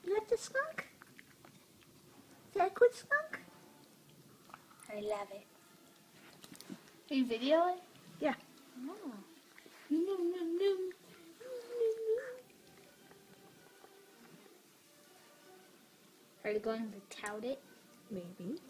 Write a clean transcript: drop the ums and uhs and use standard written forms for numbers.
You like the skunk? Is that a good skunk? I love it. Are you videoing? Yeah. Oh. Noom, noom, noom. Are you going to tout it? Maybe.